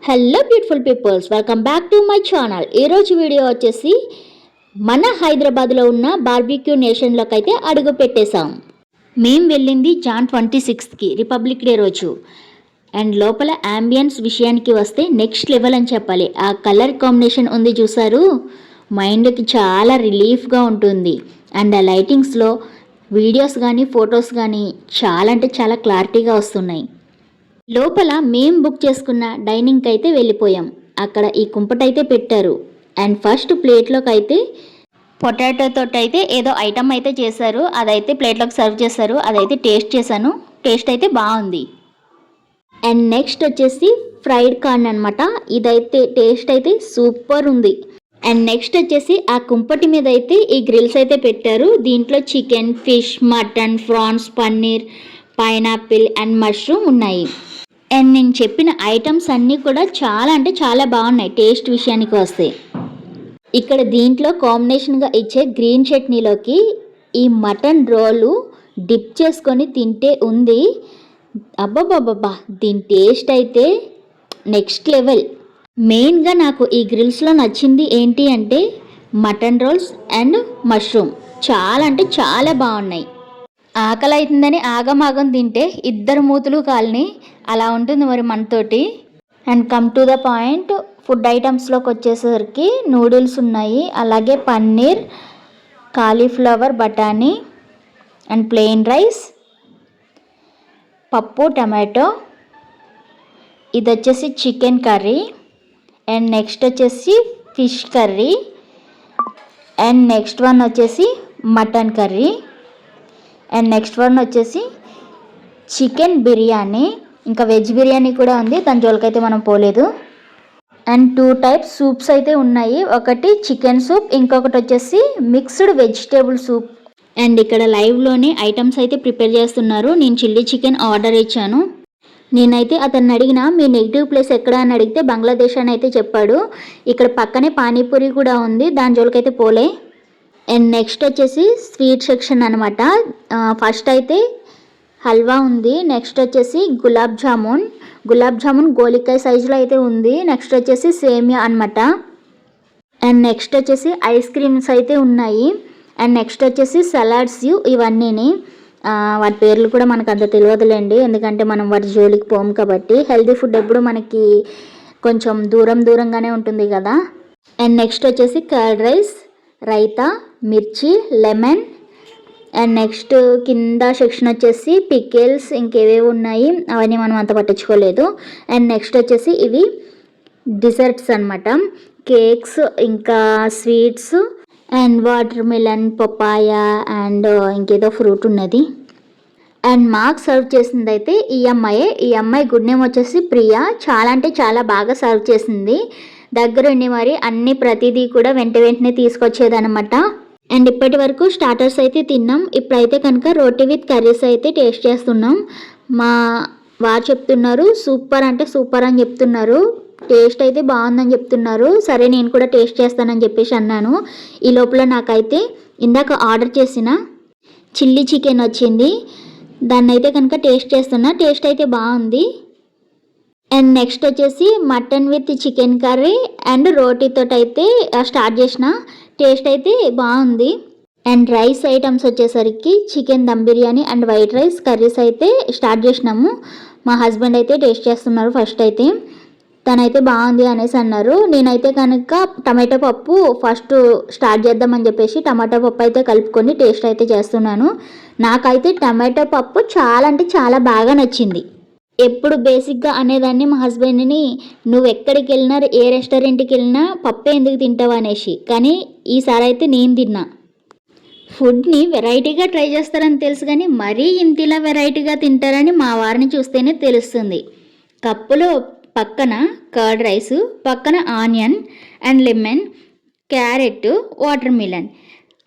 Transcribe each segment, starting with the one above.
Hello beautiful peoples, welcome back to my channel. ఈరోజు video వచ్చేసి మన హైదరాబాద్లో ఉన్న బార్బిక్యూ నేషన్లోకి అయితే అడుగు పెట్టేశాం. మేము వెళ్ళింది జాన్ 26కి రిపబ్లిక్ డే రోజు. అండ్ లోపల అంబియన్స్ విషయానికి వస్తే నెక్స్ట్ లెవెల్ అని చెప్పాలి. ఆ కలర్ కాంబినేషన్ ఉంది చూసారు, మైండ్కి చాలా రిలీఫ్గా ఉంటుంది. అండ్ ఆ లైటింగ్స్లో వీడియోస్ కానీ ఫొటోస్ కానీ చాలా అంటే చాలా క్లారిటీగా వస్తున్నాయి. లోపల మేము బుక్ చేసుకున్న డైనింగ్కి అయితే వెళ్ళిపోయాం. అక్కడ ఈ కుంపటైతే పెట్టారు. అండ్ ఫస్ట్ ప్లేట్లోకి అయితే పొటాటోతో అయితే ఏదో ఐటమ్ అయితే చేశారు. అదైతే ప్లేట్లోకి సర్వ్ చేశారు. అదైతే టేస్ట్ చేశాను. టేస్ట్ అయితే బాగుంది. అండ్ నెక్స్ట్ వచ్చేసి ఫ్రైడ్ కార్న్ అనమాట. ఇదైతే టేస్ట్ అయితే సూపర్ ఉంది. అండ్ నెక్స్ట్ వచ్చేసి ఆ కుంపటి మీద అయితే ఈ గ్రిల్స్ అయితే పెట్టారు. దీంట్లో chicken, fish, mutton, prawns, paneer, pineapple and mushroom ఉన్నాయి. అండ్ నేను చెప్పిన ఐటమ్స్ అన్నీ కూడా చాలా అంటే చాలా బాగున్నాయి టేస్ట్ విషయానికి వస్తే. ఇక్కడ దీంట్లో కాంబినేషన్గా ఇచ్చే గ్రీన్ చట్నీలోకి ఈ మటన్ రోలు డిప్ చేసుకొని తింటే ఉంది. అబ్బాబ్బాబ్బా, దీని టేస్ట్ అయితే నెక్స్ట్ లెవెల్. మెయిన్గా నాకు ఈ గ్రిల్స్లో నచ్చింది ఏంటి అంటే మటన్ రోల్స్ అండ్ మష్రూమ్ చాలా అంటే చాలా బాగున్నాయి. ఆకలి అవుతుందని ఆగమాగం తింటే ఇద్దరు మూతులు కాలని అలా ఉంటుంది మరి మనతోటి. And come to the point, food ఐటమ్స్లోకి వచ్చేసరికి నూడిల్స్ ఉన్నాయి, అలాగే పన్నీర్, కాలీఫ్లవర్, బఠానీ అండ్ ప్లెయిన్ రైస్, పప్పు, టమాటో. ఇది వచ్చేసి చికెన్ కర్రీ. అండ్ నెక్స్ట్ వచ్చేసి fish curry. And next one వచ్చేసి mutton curry. And next one వచ్చేసి చికెన్ బిర్యానీ. ఇంకా వెజ్ బిర్యానీ కూడా ఉంది, దాని జోలికైతే మనం పోలేదు. అండ్ 2 టైప్స్ సూప్స్ అయితే ఉన్నాయి. ఒకటి చికెన్ సూప్, ఇంకొకటి వచ్చేసి మిక్స్డ్ వెజిటేబుల్ సూప్. అండ్ ఇక్కడ లైవ్లోనే ఐటమ్స్ అయితే ప్రిపేర్ చేస్తున్నారు. నేను చిల్లీ చికెన్ ఆర్డర్ ఇచ్చాను. నేనైతే అతన్ని అడిగిన మీ నెగిటివ్ ప్లేస్ ఎక్కడ అని అడిగితే బంగ్లాదేశ్ అని అయితే చెప్పాడు. ఇక్కడ పక్కనే పానీపూరి కూడా ఉంది, దాని జోలికైతే పోలే. అండ్ నెక్స్ట్ వచ్చేసి స్వీట్ సెక్షన్ అనమాట. ఫస్ట్ అయితే హల్వా ఉంది. నెక్స్ట్ వచ్చేసి గులాబ్ జామున్ గోలికాయ సైజులో అయితే ఉంది. నెక్స్ట్ వచ్చేసి సేమియా అనమాట. అండ్ నెక్స్ట్ వచ్చేసి ఐస్ క్రీమ్స్ అయితే ఉన్నాయి. అండ్ నెక్స్ట్ వచ్చేసి సలాడ్స్. ఇవన్నీని వాటి పేర్లు కూడా మనకు అంత తెలియదులేండి, ఎందుకంటే మనం వాటి జోలికి పోము కాబట్టి. హెల్తీ ఫుడ్ ఎప్పుడు మనకి కొంచెం దూరంగానే ఉంటుంది కదా. అండ్ నెక్స్ట్ వచ్చేసి కర్డ్ రైస్, రైతా, మిర్చి, లెమన్. అండ్ నెక్స్ట్ కింద సెక్షన్ వచ్చేసి పికిల్స్, ఇంకేవేవి ఉన్నాయి అవన్నీ మనం అంత పట్టించుకోలేదు. అండ్ నెక్స్ట్ వచ్చేసి ఇవి డిజర్ట్స్ అనమాట, కేక్స్, ఇంకా sweets and watermelon, papaya and ఇంకేదో ఫ్రూట్ ఉన్నది. అండ్ మాకు సర్వ్ చేసింది అయితే ఈ అమ్మాయి గుడ్ నేమ్ వచ్చేసి ప్రియా. చాలా అంటే చాలా బాగా సర్వ్ చేసింది. దగ్గరుండి మరి అన్ని ప్రతిదీ కూడా వెంటనే తీసుకొచ్చేదనమాట. అండ్ ఇప్పటి వరకు స్టార్టర్స్ అయితే తిన్నాం. ఇప్పుడైతే కనుక రోటీ విత్ కర్రీస్ అయితే టేస్ట్ చేస్తున్నాం. మా వారు చెప్తున్నారు సూపర్ అంటే సూపర్ అని చెప్తున్నారు. టేస్ట్ అయితే బాగుందని చెప్తున్నారు. సరే నేను కూడా టేస్ట్ చేస్తానని చెప్పేసి అన్నాను. ఈ లోపల నాకైతే ఇందాక ఆర్డర్ చేసిన చిల్లీ చికెన్ వచ్చింది. దాన్ని అయితే కనుక టేస్ట్ చేస్తున్నా. టేస్ట్ అయితే బాగుంది. అండ్ నెక్స్ట్ వచ్చేసి mutton with chicken curry and రోటీతో అయితే స్టార్ట్ చేసిన. టేస్ట్ అయితే బాగుంది. అండ్ రైస్ ఐటమ్స్ వచ్చేసరికి chicken dum biryani and white rice curries అయితే స్టార్ట్ చేసినాము. మా హస్బెండ్ అయితే టేస్ట్ చేస్తున్నారు. ఫస్ట్ అయితే తనైతే బాగుంది అనేసి అన్నారు. నేనైతే కనుక టమాటో పప్పు ఫస్ట్ స్టార్ట్ చేద్దామని చెప్పేసి టమాటో పప్పు అయితే కలుపుకొని టేస్ట్ అయితే చేస్తున్నాను. నాకైతే టమాటో పప్పు చాలా అంటే చాలా బాగా నచ్చింది. ఎప్పుడు బేసిక్గా అనేదాన్ని మా హస్బెండ్ని, నువ్వు ఎక్కడికి వెళ్ళినా ఏ రెస్టారెంట్కి వెళ్ళినా పప్పే ఎందుకు తింటావు అనేసి. కానీ ఈసారి అయితే నేను తిన్నా. ఫుడ్ని వెరైటీగా ట్రై చేస్తారని తెలుసు, కానీ మరీ ఇంతలా వెరైటీగా తింటారని మా వారిని చూస్తేనే తెలుస్తుంది. కప్పులో పక్కన కర్డ్ రైస్, పక్కన onion and lemon, carrot, water melon.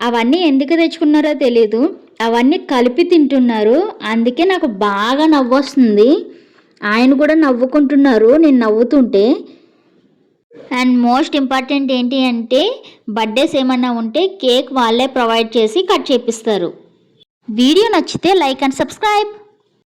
అవన్నీ ఎందుకు తెచ్చుకున్నారో తెలీదు, అవన్నీ కలిపి తింటున్నారు. అందుకే నాకు బాగా నవ్వొస్తుంది. ఆయన కూడా నవ్వుకుంటున్నారు నేను నవ్వుతుంటే. అండ్ మోస్ట్ ఇంపార్టెంట్ ఏంటి అంటే బర్త్డేస్ ఏమన్నా ఉంటే కేక్ వాళ్ళే ప్రొవైడ్ చేసి కట్ చేపిస్తారు. వీడియో నచ్చితే లైక్ అండ్ సబ్స్క్రైబ్.